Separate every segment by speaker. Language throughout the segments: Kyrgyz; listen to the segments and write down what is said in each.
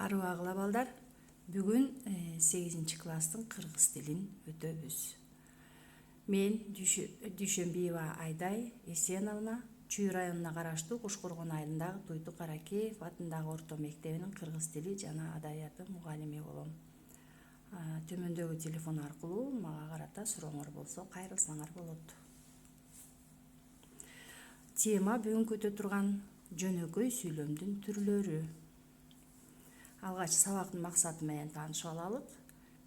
Speaker 1: Арыбагыла балдар, бүгүн 8 класстын кыргыз тилин өтөбүз. Мен Дүйшөнбиева Айдай Эсеновна Чүй районуна караштуу Кушкоргон айылындагы Туйту Каракеев атындагы орто мектебинин кыргыз тили жана адабияты мугалими болом. Төмөндөгү телефон аркылуу мага карата сурооңор болсо кайрылсаңар болот. Тема бүгүнкү өтө турган жөнөкөй сүйлөмдүн түрлөрү. Алгач сабактын максаты менен таанышып алалык.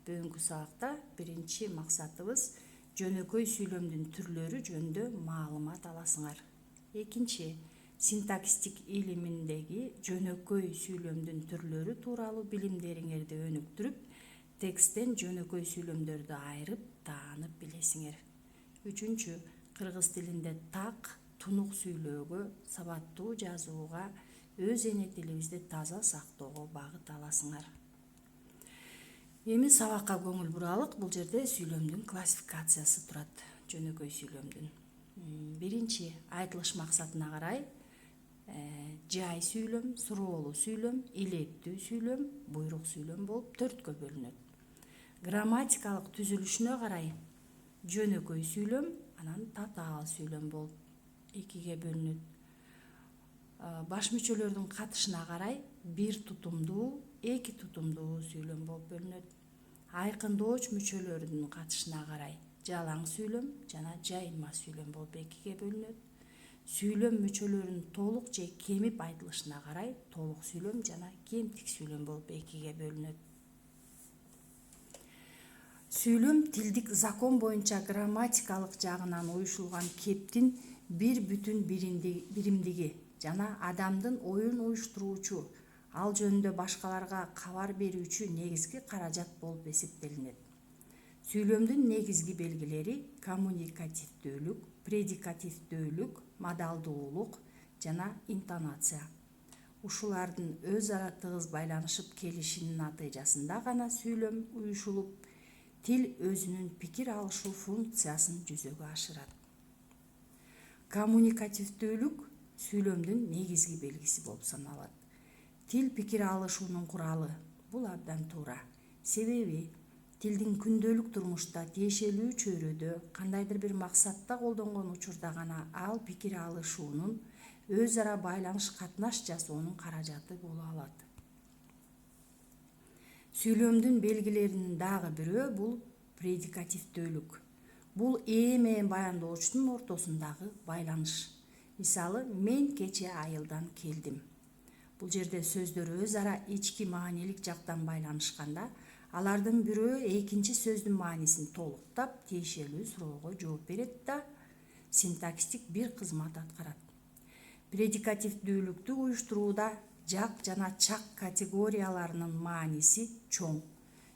Speaker 1: Бүгүнкү сабакта биринчи максатыбыз жөнөкөй сүйлөмдүн түрлөрү жөнүндө маалымат аласыңар. Экинчи, синтаксистик илиминдеги жөнөкөй сүйлөмдүн түрлөрү тууралуу билимдериңерди өнүктүрүп, тексттен жөнөкөй сүйлөмдөрдү айырып, таанып билесиңер. Үчүнчү, кыргыз тилинде так, тунук сүйлөөгө, сабаттуу жазууга, өз эне тилибизди таза сактоого багыт аласыңар. Эми сабакка көңүл буралык. Бул жерде сүйлөмдүн классификациясы турат. Жөнөкөй сүйлөмдүн. Биринчи, айтылыш максатына карай жай сүйлөм, суроолуу сүйлөм, илеттүү сүйлөм, буйрук сүйлөм болуп төрткө бөлүнөт. Грамматикалык түзүлүшүнө карай жөнөкөй сүйлөм, анан татаал сүйлөм болуп экиге бөлүнөт. Баш мүчөлөрдүн катышына карай бир тутумдуу, эки тутумдуу сүйлөм болуп бөлүнөт. Айкындооч мүчөлөрдүн катышына карай жалаң сүйлөм жана жайылма сүйлөм болуп экиге бөлүнөт. Сүйлөм мүчөлөрүнүн толук же кемип айтылышына карай толук сүйлөм жана кемтик сүйлөм болуп экиге бөлүнөт. Сүйлөм тилдик закон боюнча грамматикалык жагынан уюшулган кептин бир бүтүн биримдиги жана адамдын оюн уюштуруучу, ал жөнүндө башкаларга кабар берүүчү негизги каражат болуп эсептелинет. Сүйлөмдүн негизги белгилери коммуникативдүүлүк, предикативдүүлүк, модалдуулук жана интонация. Ушулардын өз ара тыгыз байланышып келишинин натыйжасында гана сүйлөм уюшулуп, тил өзүнүн пикир алышуу функциясын жүзөгө ашырат. Коммуникативдүүлүк сүйлөмдүн негизги белгиси болуп саналат. Тил пикир алышуунун куралы. Бул абдан туура. Себеби тилдин күндөлүк турмушта тиешелүү чөйрөдө кандайдыр бир максатта колдонгон учурда гана ал пикир алышуунун, өз ара байланыш катнаш жасоонун каражаты боло алат. Сүйлөмдүн белгилеринин дагы бирөө бул предикативдүүлүк. Бул ээ менен баяндоочунун ортосундагы байланыш. Мисалы, мен кечээ айылдан келдим. Бул жерде сөздөр өз ара ички маанилик жактан байланышканда, алардын бирөө экинчи сөздүн маанисин толуктап, тиешелүү суроого жооп берет да, синтаксистик бир кызмат аткарат. Предикативдүүлүктү уюштурууда жак жана чак категорияларынын мааниси чоң.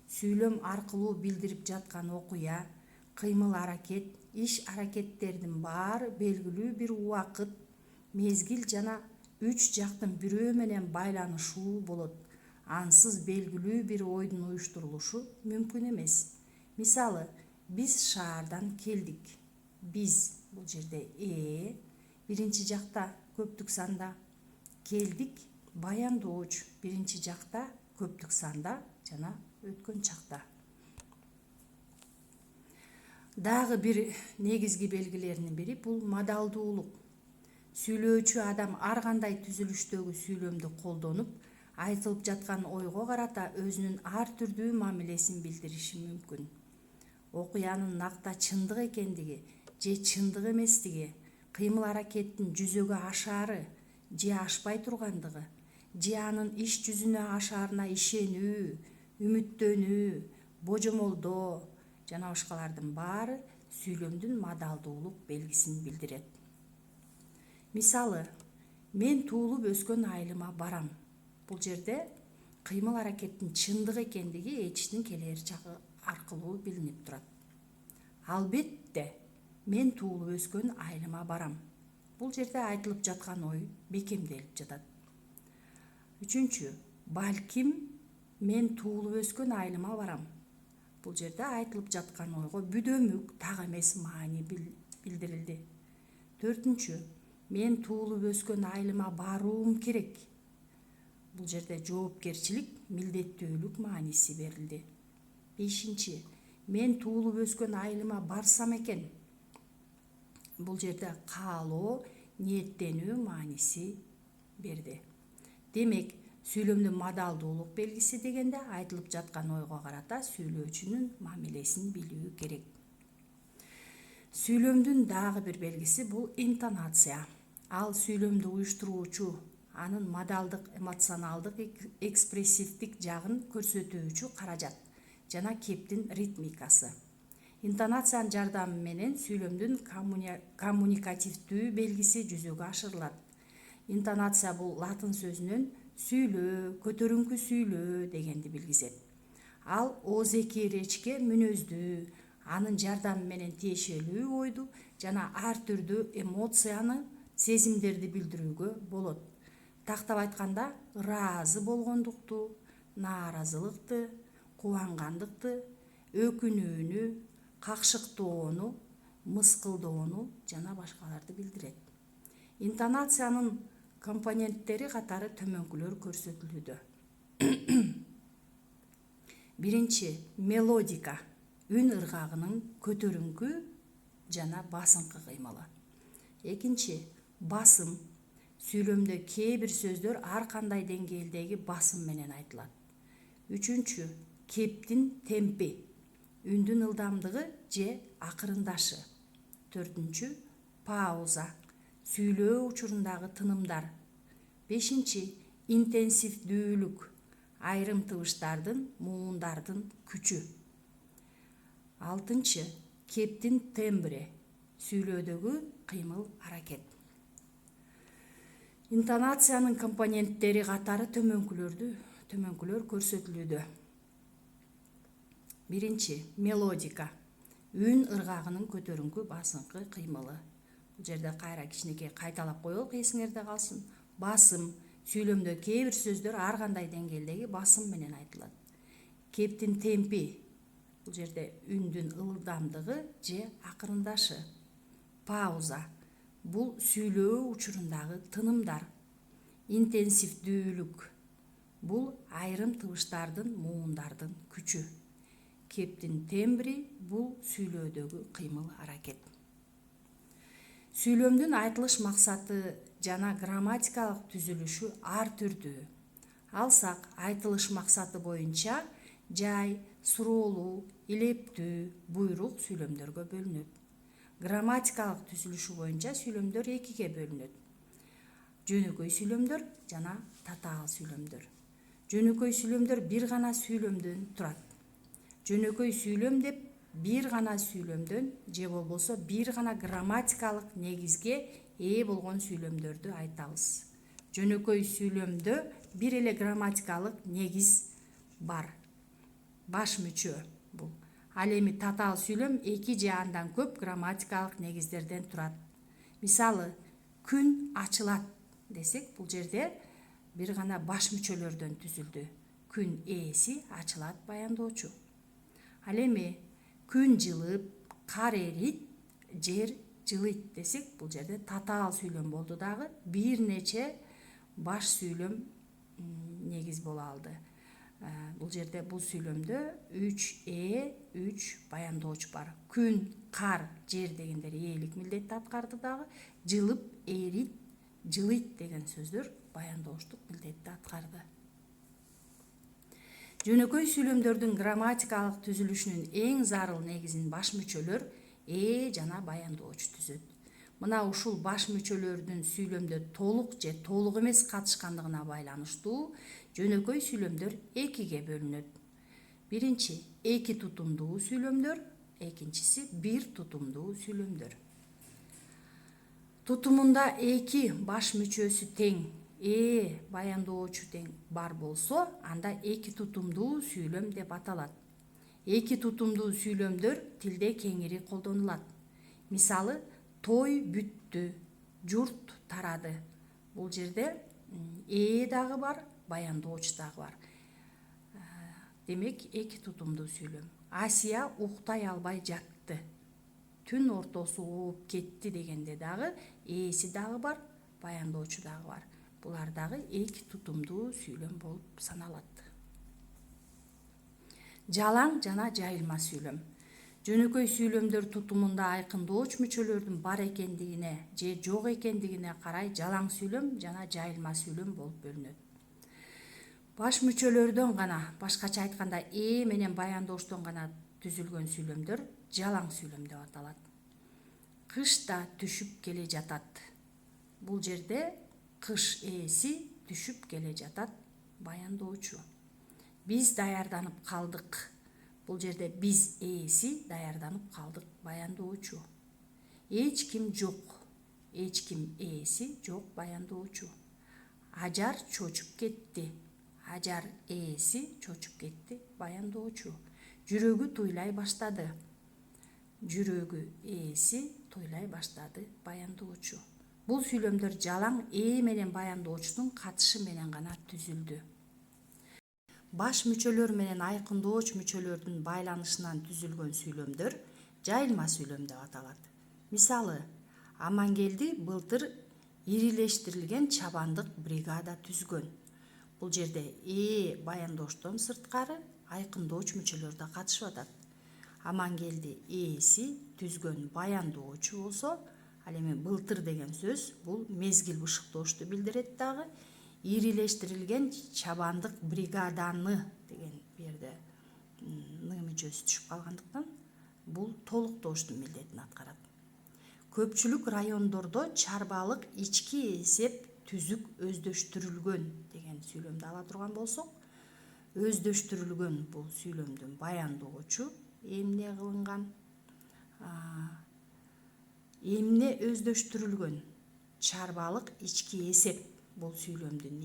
Speaker 1: Сүйлөм аркылуу билдирип жаткан окуя, кыймыл-аракет, иш-аракеттердин баары белгилүү бир убакыт, мезгил жана үч жактын бирөө менен байланышуу болот. Ансыз белгилүү бир ойдун уюштурулушу мүмкүн эмес. Мисалы, биз шаардан келдик. Биз бул жерде биринчи жакта көптүк санда, келдик баяндооч биринчи жакта көптүк санда жана өткөн чакта. Дагы бир негизги белгилеринин бири бул модалдуулук. Сүйлөөчү адам ар кандай түзүлүштөгү сүйлөмдү колдонуп, айтылып жаткан ойго карата өзүнүн ар түрдүү мамилесин билдириши мүмкүн. Окуянын накта чындык экендиги же чындык эместиги, кыймыл-аракеттин жүзөгө ашаары же ашпай тургандыгы, же анын иш жүзүнө ашаарына ишенүү, үмүттөнүү, божомолдоо жана башкалардын баары сүйлөмдүн модалдуулук белгисин билдирет. Мисалы, мен туулуп өскөн айылыма барам. Бул жерде кыймыл-аракеттин чындык экендиги эчтин келээр жагы аркылуу билинип турат. Албетте, мен туулуп өскөн айылыма барам. Бул жерде айтылып жаткан ой бекемделип жатат. Үчүнчү, балким мен туулуп өскөн айылыма барам. Бул жерде айтылып жаткан ойго бүдөмүк, так эмес маани билдирилди. Төртүнчү, мен туулуп өскөн айылыма баруум керек. Бул жерде жоопкерчилик, милдеттүүлүк мааниси берилди. 5. Мен туулуп өскөн айылыма барсам экен. Бул жерде каалоо, ниеттенүү мааниси берди. Демек, сүйлөмдүн мадалдуулук белгиси дегенде айтылып жаткан ойго карата сүйлөөчүнүн мамилесин билүү керек. Сүйлөмдүн дагы бир белгиси бул интонация. Ал сүйлөмдү уюштуруучу, анын модалдык, эмоционалдык, экспрессивдик жагын көрсөтүүчү каражат жана кептин ритмикасы. Интонациянын жардамы менен сүйлөмдүн коммуникативдүү белгиси жүзөгө ашырылат. Интонация бул латын сөзүнөн сүйлөө, көтөрүңкү сүйлөө дегенди билгизет. Ал оозеки речке мүнөздүү, анын жардамы менен тиешелүү ойду жана ар түрдүү эмоцияны, сезимдерди билдирүүгө болот. Тактап айтканда, ыраазы болгондукту, нааразылыкты, кубангандыкты, өкүнүүнү, какшыктоону, мыскылдоону жана башкаларды билдирет. Интонациянын компоненттери катары төмөнкүлөр көрсөтүлүүдө. 1. Мелодика. Үн ыргагынын көтөрүңкү жана басыңкы кыймылы. 2. Басым. Сүйлөмдө кээ бир сөздөр ар кандай деңгээлдеги басым менен айтылат. 3. Кептин темпи. Үндүн ылдамдыгы же акырындашы. 4. Пауза. Сүйлөө учурундагы тынымдар. 5. Интенсивдүүлүк. Айрым тыбыштардын, муундардын күчү. 6. Кептин тембре. Сүйлөөдөгү кыймыл аракет. Интонациянын компоненттери катары төмөнкүлөр көрсөтүлүүдө. 1. Мелодика. Үн ыргагынын көтөрүңкү, басыңкы кыймылы. Бул жерде кайра кичинекей кайталап коелук, эсиңерде калсын. Басым. Сүйлөмдө кээ бир сөздөр ар кандай деңгээлдеги басым менен айтылат. Кептин темпи. Бул жерде үндүн ылдамдыгы же акырындашы. Пауза. Бул сүйлөө учурундагы тынымдар. Интенсивдүүлүк. Бул айрым тыбыштардын, муундардын күчү. Кептин тембри. Бул сүйлөөдөгү кыймыл аракет. Сүйлөмдүн айтылыш максаты жана грамматикалык түзүлүшү ар түрдүү. Алсак, айтылыш максаты боюнча жай, суроолуу, илептүү, буйрук сүйлөмдөргө бөлүнөт. Грамматикалык түзүлүшү боюнча сүйлөмдөр экиге бөлүнөт. Жөнөкөй сүйлөмдөр жана татаал сүйлөмдөр. Жөнөкөй сүйлөмдөр бир гана сүйлөмдөн турат. Жөнөкөй сүйлөм деп бир гана сүйлөмдөн же болбосо бир гана грамматикалык негизге ээ болгон сүйлөмдөрдү айтабыз. Жөнөкөй сүйлөмдө бир эле грамматикалык негиз бар. Баш мүчө бул. Ал эми татаал сүйлөм 2 же андан көп грамматикалык негиздерден турат. Мисалы, күн ачылат десек, бул жерде бир гана баш мүчөлөрдөн түзүлдү. Күн ээси ачылат баяндоочу. Ал эми күн жылып, кар эрийт, жер жылыйт десек, бул жерде татаал сүйлөм болду дагы, бир нече баш сүйлөм негиз боло алды. Бул жерде бул сүйлөмдө 3 3 баяндооч бар. Күн, кар, жер дегендер ээлик милдетти аткарды дагы, жылып, эрийт, жылыйт деген сөздөр баяндооштук милдетти аткарды. Жөнөкөй сүйлөмдөрдүн грамматикалык түзүлүшүнүн эң зарыл негизин баш мүчөлөр жана баяндоочу түзөт. Мына ушул баш мүчөлөрдүн сүйлөмдө толук же толук эмес катышкандыгына байланыштуу жөнөкөй сүйлөмдөр экиге бөлүнөт. Биринчи, эки тутумдуу сүйлөмдөр, экинчиси бир тутумдуу сүйлөмдөр. Тутумунда эки баш мүчөсү тең, баяндоочу тең бар болсо, анда эки тутумдуу сүйлөм деп аталат. Эки тутумдуу сүйлөмдөр тилде кеңири колдонулат. Мисалы, той бүттү, журт тарады. Бул жерде дагы бар, баяндооч дагы бар. Демек, эки тутумдуу сүйлөм. Асия уктай албай жатты. Түн ортосу ооп кетти дегенде дагы ээси дагы бар, баяндоочу дагы бар. Булар дагы эки тутумдуу сүйлөм болуп саналат. Жалаң жана жайылма сүйлөм. Жөнөкөй сүйлөмдөр тутумунда айкындооч мүчөлөрдүн бар экендигине же жок экендигине карай жалаң сүйлөм жана жайылма сүйлөм болуп бөлүнөт. Баш мүчөлөрдөн гана, башкача айтканда менен баяндооштон гана түзүлгөн сүйлөмдөр жалаң сүйлөм деп аталат. Кыш да түшүп келе жатат. Бул жерде кыш түшүп келе жатат баяндоочу. Биз даярданып калдык. Бул жерде биз даярданып калдык баяндоочу. Эч ким жок. Эч ким жок баяндоочу. Ажар чочуп кетти. Ажар чочуп кетти баяндоочу. Жүрөгү туйлай баштады. Жүрөгү туйлай баштады баяндоочу. Бул сүйлөмдөр жалаң менен баяндоочунун катышы менен гана түзүлдү. Баш мүчөлөр менен айкындооч мүчөлөрдүн байланышынан түзүлгөн сүйлөмдөр жайылма сүйлөм деп аталат. Мисалы, Амангелди былтыр ирилештирилген чабандык бригада түзгөн. Бул жерде баяндооштон сырткары айкындооч мүчөлөр да катышып атат. Амангелди түзгөн баяндоочу болсо, ал эми былтыр деген сөз бул мезгил бышыктоошту билдирет дагы. Ирилештирилген чабандык бригаданы деген берде мүчөсү түшүп калгандыктан бул толуктооштун милдетин аткарат. Көпчүлүк райондордо чарбалык ички эсеп түзүк өздөштүрүлгөн деген сүйлөмдү ала турган болсок, өздөштүрүлгөн бул сүйлөмдүн баяндоочу эмне кылынган? Эмне өздөштүрүлгөн? Чарбалык ички эсеп. Бул сүйлөмдүн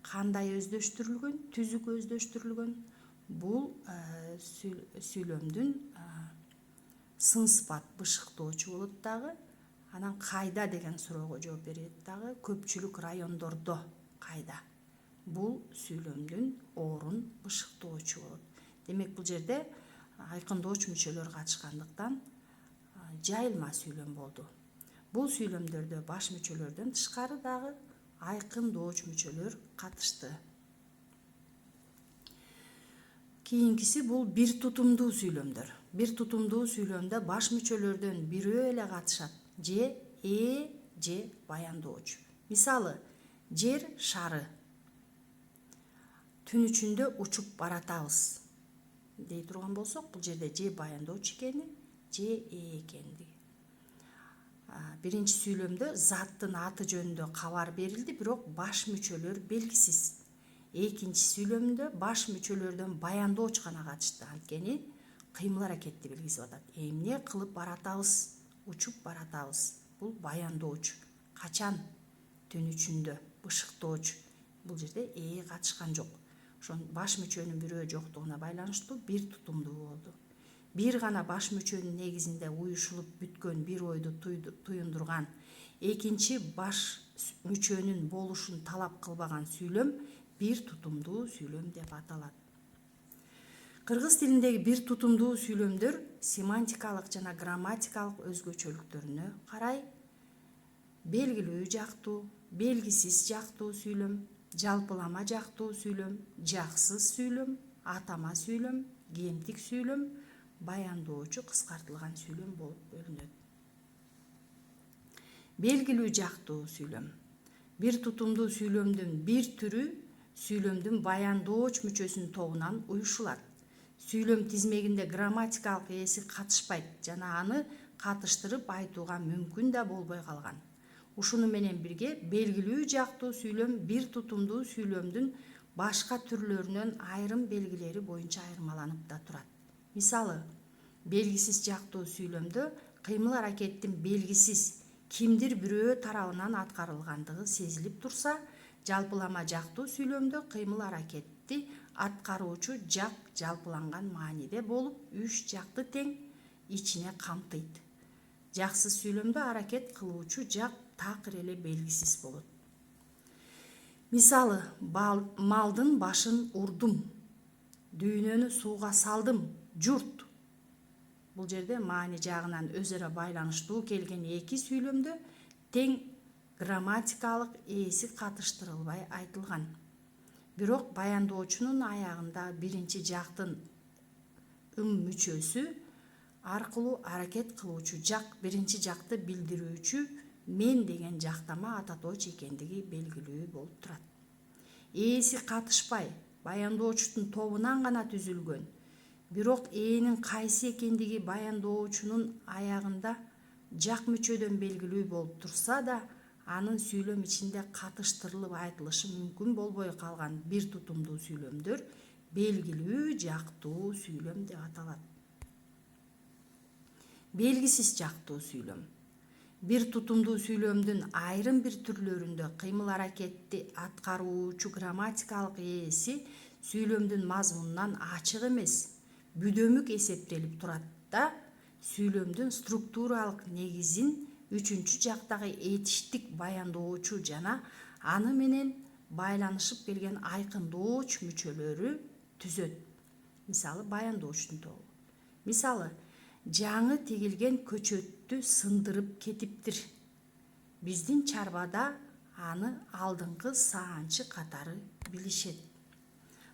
Speaker 1: кандай өздөштүрүлгөн? Түзүк өздөштүрүлгөн. Бул сүйлөмдүн сын-сыпат бышыктоочу болот дагы. Анан кайда деген суроого жооп берет дагы. Көпчүлүк райондордо кайда? Бул сүйлөмдүн орун бышыктоочу болот. Демек бул жерде айкындооч мүчөлөр катышкандыктан жайылма сүйлөм болду. Бул сүйлөмдөрдө баш мүчөлөрдөн тышкары дагы айкындооч мүчөлөр катышты. Кийинкиси бул бир тутумдуу сүйлөмдөр. Бир тутумдуу сүйлөмдө баш мүчөлөрдөн бирөө эле катышат, же баяндоочу. Мисалы, жер шары. Түн ичинде учуп баратабыз дей турган болсок, бул жерде же баяндоочу экени, же экендиги. Биринчи сүйлөмдө заттын аты жөнүндө кабар берилди, бирок баш мүчөлөр белгисиз. Экинчи сүйлөмдө баш мүчөлөрдөн баяндооч гана катышты, анткени кыймыл аракетти билгизип атат. Эмне кылып баратабыз, учуп баратабыз. Бул баяндоочу. Качан? Түн ичинде, бышыктоочу. Бул жерде катышкан жок. Ошон баш мүчөнүн бирөө жоктугуна байланыштуу бир тутумдуу болду. Бир гана баш мүчөнүн негизинде уюшулуп бүткөн бир ойду туюндурган, экинчи баш мүчөнүн болушун талап кылбаган сүйлөм бир тутумдуу сүйлөм деп аталат. Кыргыз тилиндеги бир тутумдуу сүйлөмдөр семантикалык жана грамматикалык өзгөчөлүктөрүнө карай белгилүү жактуу, белгисиз жактуу сүйлөм, жалпылама жактуу сүйлөм, жаксыз сүйлөм, атама сүйлөм, кемтик сүйлөм, баяндоочу кыскартылган сүйлөм болуп бөлүнөт. Белгилүү жактуу сүйлөм. Бир тутумдуу сүйлөмдүн бир түрү сүйлөмдүн баяндооч мүчөсүнүн тобунан уюшулат. Сүйлөм тизмегинде грамматикалык ээси катышпайт жана аны катыштырып айтууга мүмкүн да болбой калган. Ушуну менен бирге белгилүү жактуу сүйлөм бир тутумдуу сүйлөмдүн башка түрлөрүнөн айрым белгилери боюнча айырмаланып да турат. Мисалы, белгисиз жактуу сүйлөмдө кыймыл аракеттин белгисиз кимдир бирөө тарабынан аткарылгандыгы сезилип турса, жалпылама жактуу сүйлөмдө кыймыл аракетти аткаруучу жак жалпыланган мааниде болуп, үч жакты тең ичине камтыйт. Жаксыз сүйлөмдө аракет кылуучу жак такыр эле белгисиз болот. Мисалы, малдын башын урдум, дүйнөнү сууга салдым, журт. Бул жерде маани жагынан өзара байланыштуу келген эки сүйлөмдө тең грамматикалык ээси катыштырылбай айтылган. Бирок баяндоочунун аягында биринчи жактын мүчөсү аркылуу аракет кылуучу жак биринчи жакты билдирүүчү мен деген жактама ататооч экендиги белгилүү болуп турат. Ээси катышпай баяндоочунун тобунан гана түзүлгөн. Бирок ээнин кайсы экендиги баяндоочунун аягында жак мүчөдөн белгилүү болуп турса да, анын сүйлөм ичинде катыштырылып айтылышы мүмкүн болбой калган бир тутумдуу сүйлөмдөр белгилүү жактуу сүйлөм деп аталат. Белгисиз жактуу сүйлөм. Бир тутумдуу сүйлөмдүн айрым бир түрлөрүндө кыймыл аракетти аткаруучу грамматикалык ээси сүйлөмдүн мазмунунан ачык эмес, бүдөмүк эсептелип турат да, сүйлөмдүн структуралык негизин үчүнчү жактагы этиштик баяндоочу жана аны менен байланышып келген айкындооч мүчөлөрү түзөт. Мисалы, баяндоочтун тобу. Мисалы, жаңы тигилген көчөттү сындырып кетиптир. Биздин чарбада аны алдыңкы саанчы катары билишет.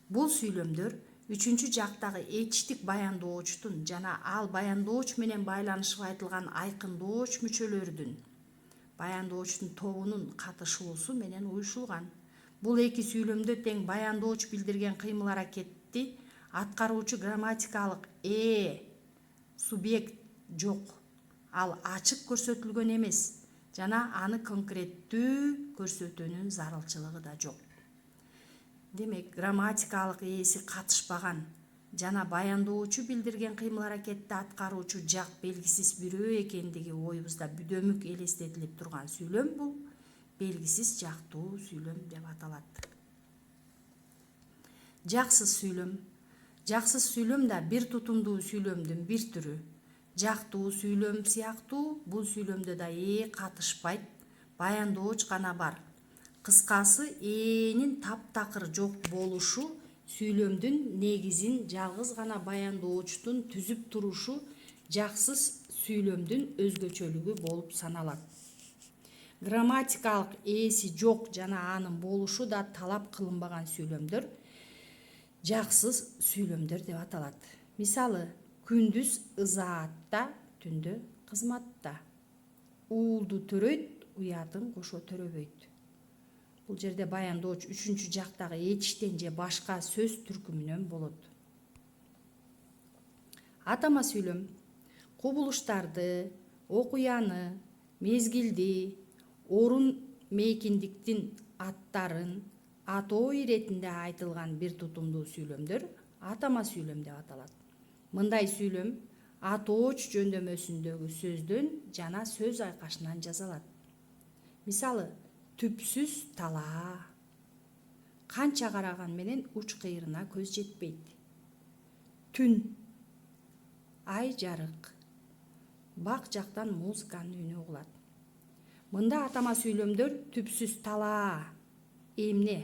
Speaker 1: Бул сүйлөмдөр үчүнчү жактагы этиштик баяндоочтун жана ал баяндооч менен байланышып айтылган айкындооч мүчөлөрдүн баяндоочтун тобунун катышуусу менен уюшулган. Бул эки сүйлөмдө тең баяндооч билдирген кыймыл аракетти аткаруучу грамматикалык субъект жок, ал ачык көрсөтүлгөн эмес жана аны конкреттүү көрсөтүүнүн зарылчылыгы да жок. Демек, грамматикалык ээси катышпаган жана баяндоочу билдирген кыймыл аракетти аткаруучу жак белгисиз бирөө экендиги оюбузда бүдөмүк элестетилип турган сүйлөм бул белгисиз жактуу сүйлөм деп аталат. Жаксыз сүйлөм. Жаксыз сүйлөм да бир тутумдуу сүйлөмдүн бир түрү. Жактуу сүйлөм сыяктуу бул сүйлөмдө да ээ катышпайт, баяндооч гана бар. Кыскасы, ээнин таптакыр жок болушу сүйлөмдүн негизин жалгыз гана баяндоочтун түзүп турушу жаксыз сүйлөмдүн өзгөчөлүгү болуп саналат. Грамматикалык ээси жок жана анын болушу да талап кылынбаган сүйлөмдөр жаксыз сүйлөмдөр деп аталат. Мисалы, күндүз ызаатта, түндө кызматта. Уулду төрөйт, уятын кошо төрөбөйт. Бул жерде баяндооч үчүнчү жактагы этиштен же башка сөз түркүмүнөн болот. Атама сүйлөм. Кубулуштарды, окуяны, мезгилди, орун мейкиндиктин аттарын атоо иретинде айтылган бир тутумдуу сүйлөмдөр атама сүйлөм деп аталат. Мындай сүйлөм атооч жөндөмөсүндөгү сөздөн жана сөз айкашынан жасалат. Мисалы, түпсүз талаа. Канча караган менен уч кыйрына көз жетпейт. Түн. Ай жарык. Бак жактан музыканын үнү угулат. Мында атама сүйлөмдөр түпсүз талаа эмне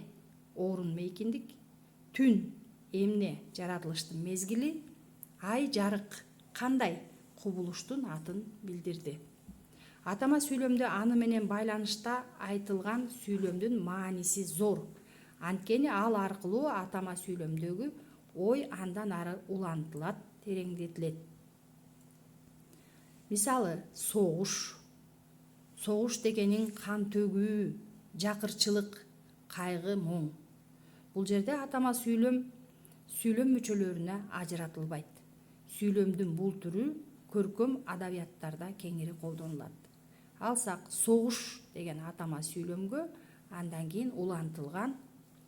Speaker 1: орун мейкиндик, түн эмне жаратылыштын мезгили, ай жарык кандай кубулуштун атын билдирди. Атама сүйлөмдө аны менен байланышта айтылган сүйлөмдүн мааниси зор. Анткени ал аркылуу атама сүйлөмдөгү ой андан ары улантылат, тереңдетилет. Мисалы, согуш. Согуш дегенин кан төгүү, жакырчылык, кайгы, моң. Бул жерде атама сүйлөм мүчөлөрүнө ажыратылбайт. Сүйлөмдүн бул түрү көркөм адабияттарда кеңири колдонулат. Алсак, согуш деген атама сүйлөмгө андан кийин улантылган,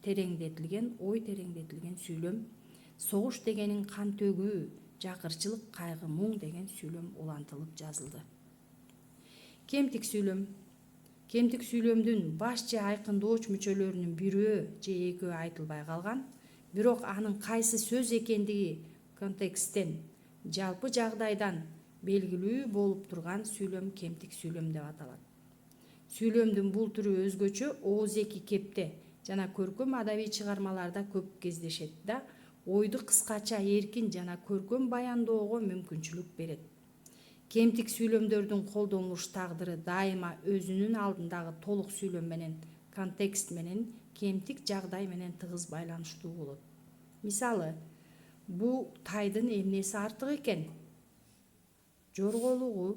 Speaker 1: ой тереңдетилген сүйлөм. Согуш дегенин кан төгүү, жакырчылык, кайгы, моң деген сүйлөм улантылып жазылды. Кемтик сүйлөм. Кемтик сүйлөмдүн баш же айкындооч мүчөлөрүнүн бирөө же экөө айтылбай калган, бирок анын кайсы сөз экендиги контексттен, жалпы жагдайдан белгилүү болуп турган сүйлөм кемтик сүйлөм деп аталат. Сүйлөмдүн бул түрү өзгөчө ооз-эки кепте жана көркөм адабий чыгармаларда көп кездешет да, ойду кыскача, эркин жана көркөм баяндоого мүмкүнчүлүк берет. Кемтик сүйлөмдөрдүн колдонулуш тагдыры дайыма өзүнүн алдындагы толук сүйлөм менен, контекст менен, кемтик жагдай менен тыгыз байланыштуу болот. Мисалы, бул тайдын эмнеси артык экен? Жорголугу.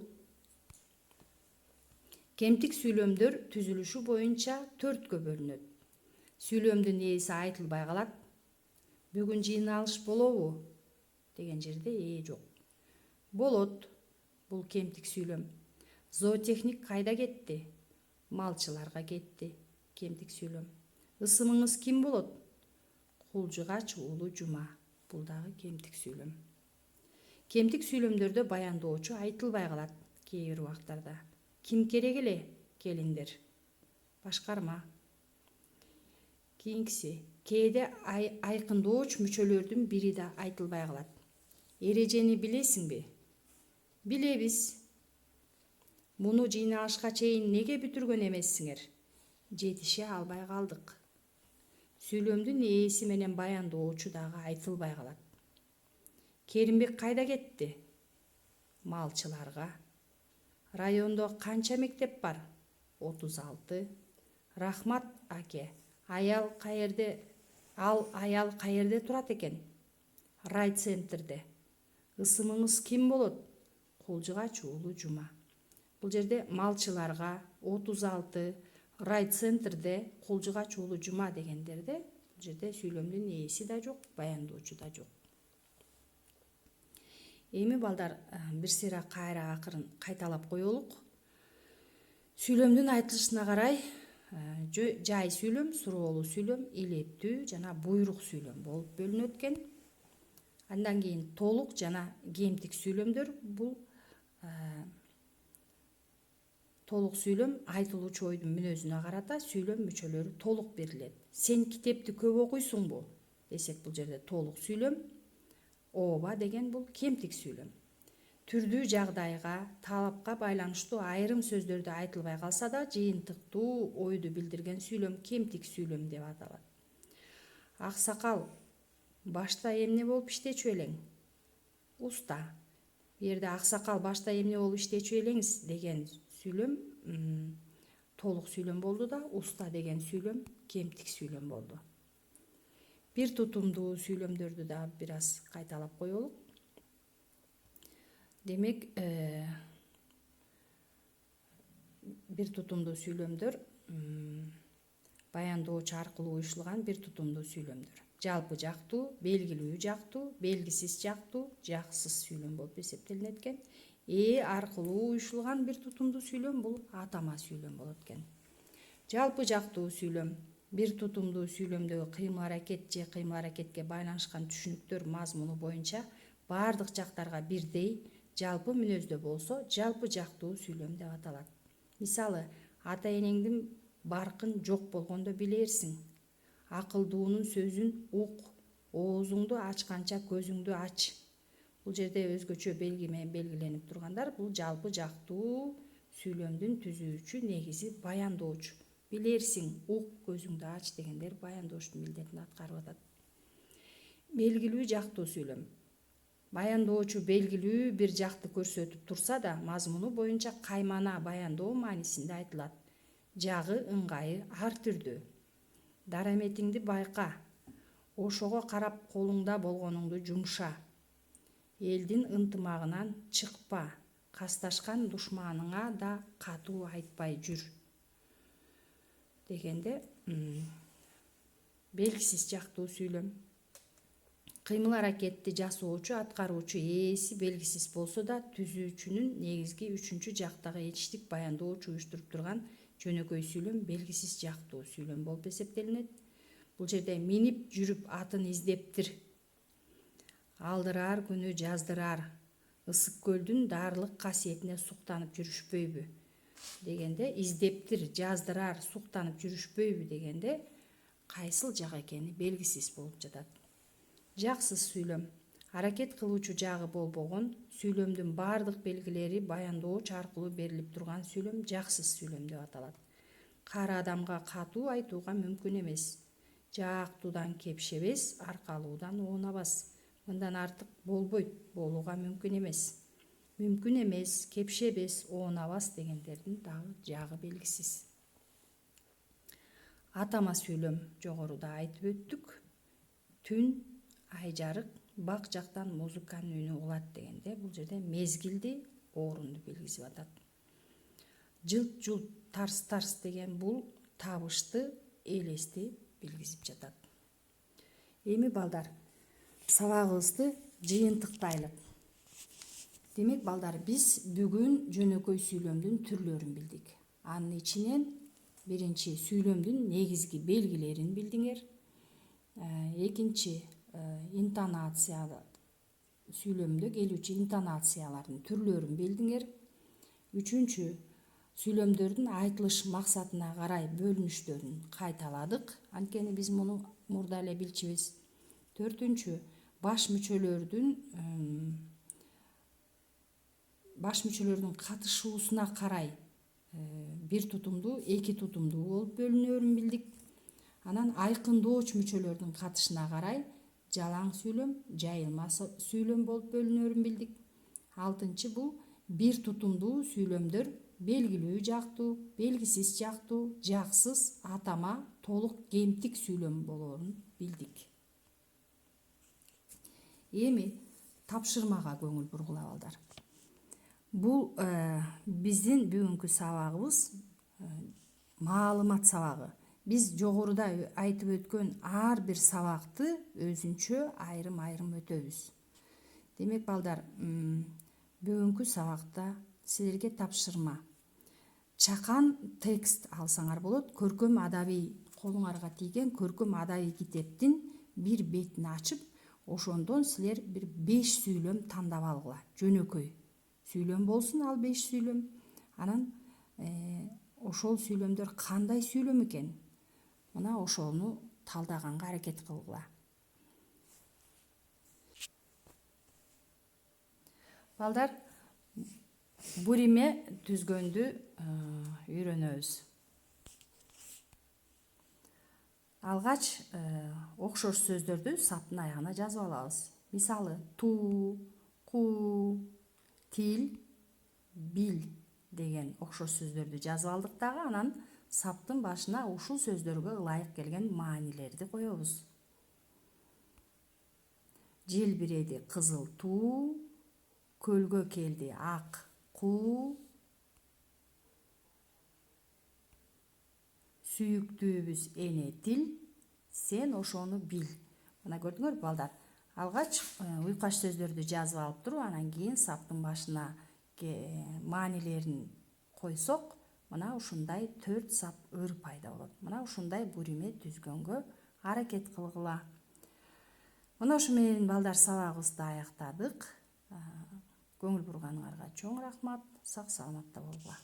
Speaker 1: Кемтик сүйлөмдөр түзүлүшү боюнча 4кө бөлүнөт. Сүйлөмдүн ээси айтылбай калат. Бүгүн жыйналыш болобу? Деген жерде ээ жок. Болот. Бул кемтик сүйлөм. Зоотехник кайда кетти? Малчыларга кетти. Кемтик сүйлөм. Ысымыңыз ким болот? Кулжугач уулу Жума. Бул дагы кемтик сүйлөм. Кемтик сүйлөмдөрдө баяндоочу айтылбай калат кээ бир убактарда. Ким керек эле? Келиңдер. Башкарма. Кийинкиси, кээде айкындооч мүчөлөрдүн бири да айтылбай калат. Эрежени билесиңби? Билебиз. Муну жыйналышка чейин неге бүтүргөн эмессиңер? Жетише албай калдык. Сүйлөмдүн ээси менен баяндоочу дагы айтылбай калат. Керимбек кайда кетти? Малчыларга. Райондо канча мектеп бар? 36. Рахмат, аке. Аял каерде турат экен? Райцентрде. Ысымыңыз ким болот? Кулжугач уулу Жума. Бул жерде малчыларга, 36, райцентрде, Кулжугач уулу Жума дегендерде бул жерде сүйлөмдүн ээси да жок, баяндоочу да жок. Эми балдар бир сыйра кайра акырын кайталап коелук. Сүйлөмдүн айтылышына карай жай сүйлөм, суроолуу сүйлөм, илеттүү жана буйрук сүйлөм болуп бөлүнөт экен. Андан кийин толук жана кемтик сүйлөмдөр. Бул толук сүйлөм айтылуучу ойдун мүнөзүнө карата сүйлөм мүчөлөрү толук берилет. Сен китепти көп окуйсуңбу десек, бул жерде толук сүйлөм. Ооба деген бул кемтик сүйлөм. Түрдүү жагдайга, талапка байланыштуу айрым сөздөрдү айтылбай калса да, жыйынтыктуу ойду билдирген сүйлөм кемтик сүйлөм деп аталат. Аксакал, башта эмне болуп иштечү элең? Уста. Бу жерде аксакал башта эмне болуп иштечү элеңиз деген сүйлөм толук сүйлөм болду да, уста деген сүйлөм кемтик сүйлөм болду. Бир тутумдуу сүйлөмдөрдү да бир аз кайталап коелук. Демек, бир тутумдуу сүйлөмдөр баяндоочу аркылуу уюштурулган бир тутумдуу сүйлөмдөр. Жалпы жактуу, белгилүү жактуу, белгисиз жактуу, жаксыз сүйлөм болуп эсептелинет экен. Аркылуу уюштурулган бир тутумдуу сүйлөм бул атама сүйлөм болот экен. Жалпы жактуу сүйлөм бир тутумдуу сүйлөмдөгү кыймыл-аракет же кыймыл-аракетке байланышкан түшүнүктөр мазмуну боюнча бардык жактарга бирдей жалпы мүнөздө болсо, жалпы жактуу сүйлөм деп аталат. Мисалы, ата-энеңдин баркын жок болгондо билерсиң. Акылдуунун сөзүн ук, оозуңду ачканча көзүңдү ач. Бул жерде өзгөчө белги менен белгиленип тургандар, бул жалпы жактуу сүйлөмдүн түзүүчү негизи баяндоочу. Билерсиң, ук, көзүңдү ач дегендер баяндоочунун милдетин аткарып атат. Белгилүү жактуу сүйлөм. Баяндоочу белгилүү бир жакты көрсөтүп турса да, мазмуну боюнча каймана баяндоо маанисинде айтылат. Жагы, ыңгайы ар түрдүү. Дараметиңди байка. Ошого карап колуңда болгонуңду жумша. Элдин ынтымагынан чыкпа. Касташкан душманыңа да катуу айтпай жүр. Дегенде белгисиз жактуу сүйлөм. Кыймыл-аракетти жасоочу, аткаруучу ээси белгисиз болсо да, түзүүчүнүн негизги үчүнчү жактагы этиштик баяндоочу уюштуруп турган жөнөкөй сүйлөм белгисиз жактуу сүйлөм болуп эсептелинет. Бул жерде минип жүрүп атын издептир. Алдырар күнү жаздырар. Ысык көлдүн дарылык касиетине суктанып жүрүшпөйбү дегенде, издептир, жаздырар, суктанып жүрүшпөйбү дегенде кайсыл жак экени белгисиз болуп жатат. Жаксыз сүйлөм. Аракет кылуучу жагы болбогон, сүйлөмдүн бардык белгилери баяндооч аркылуу берилип турган сүйлөм жаксыз сүйлөм деп аталат. Кары адамга катуу айтууга мүмкүн эмес. Жаактуудан кепшебес, аркалуудан оонабас. Мындан артык болбойт, болууга мүмкүн эмес. мүмкүн эмес, кепшебес, оонабас дегендердин дагы жагы белгисиз. Атама сүйлөм жогоруда айтып өттүк. Түн, ай жарык, бак жактан музыканын үнү угулат дегенде бул жерде мезгилди, орунду белгисип атат. Жылт жулт, тарс тарс деген бул табышты, элести белгисип жатат. Эми балдар, сабагыбызды жыйынтыктайлы. Демек балдар, биз бүгүн жөнөкөй сүйлөмдүн түрлөрүн билдик. Анын ичинен биринчи сүйлөмдүн негизги белгилерин билдиңер. Экинчи интонациялы сүйлөмдө келүүчү интонациялардын түрлөрүн билдиңер. Үчүнчү сүйлөмдөрдүн айтылыш максатына карай бөлүнүштөрүн кайталадык. Анткени биз муну мурда эле билчүбүз. Төртүнчү баш мүчөлөрдүн катышуусуна карай бир тутумдуу, эки тутумдуу болуп бөлүнөрүн билдик. Анан айкындооч мүчөлөрдүн катышына карай жалаң сүйлөм, жайылма сүйлөм болуп бөлүнөрүн билдик. Алтынчы бул бир тутумдуу сүйлөмдөр белгилүү жактуу, белгисиз жактуу, жаксыз, атама, толук кемтик сүйлөм болоорун билдик. Эми тапшырмага көңүл бургула балдар. Бул биздин бүгүнкү сабагыбыз маалымат сабагы. Биз жогоруда айтып өткөн ар бир сабакты өзүнчө айрым өтөбүз. Демек балдар, бүгүнкү сабакта силерге тапшырма. Чакан текст алсаңар болот. Көркөм адабий, колуңарга тийген көркөм адабий китептин бир бетин ачып, ошондон силер бир 5 сүйлөм тандап алгыла. Жөнөкөй сүйлөм болсун ал 5 сүйлөм. Анан ошол сүйлөмдөр кандай сүйлөм экен? Мына ошону талдаганга аракет кылгыла. Балдар, буриме түзгөндү үйрөнөбүз. Алгач окшош сөздөрдү саптын аягына жазып алабыз. Мисалы, туу, куу, тил, бил деген окшош сөздөрдү жазып алдык дагы, анан саптын башына ушул сөздөргө ылайык келген маанилерди коебуз. Желбиреди кызыл туу, көлгө келди ак куу, сүйүктүүбүз эне тил, сен ошону бил. Мына көрдүңөрбү балдар? Алгач уйкаш сөздөрдү жазып алып туруп, анан кийин саптын башына маанилерин койсок, мына ушундай 4 сап ыр пайда болот. Мына ушундай буриме түзгөнгө аракет кылгыла. Мына ушу менен балдар сабагыбызды аяктадык. Көңүл бурганыңарга чоң рахмат. Сак саламатта болгула.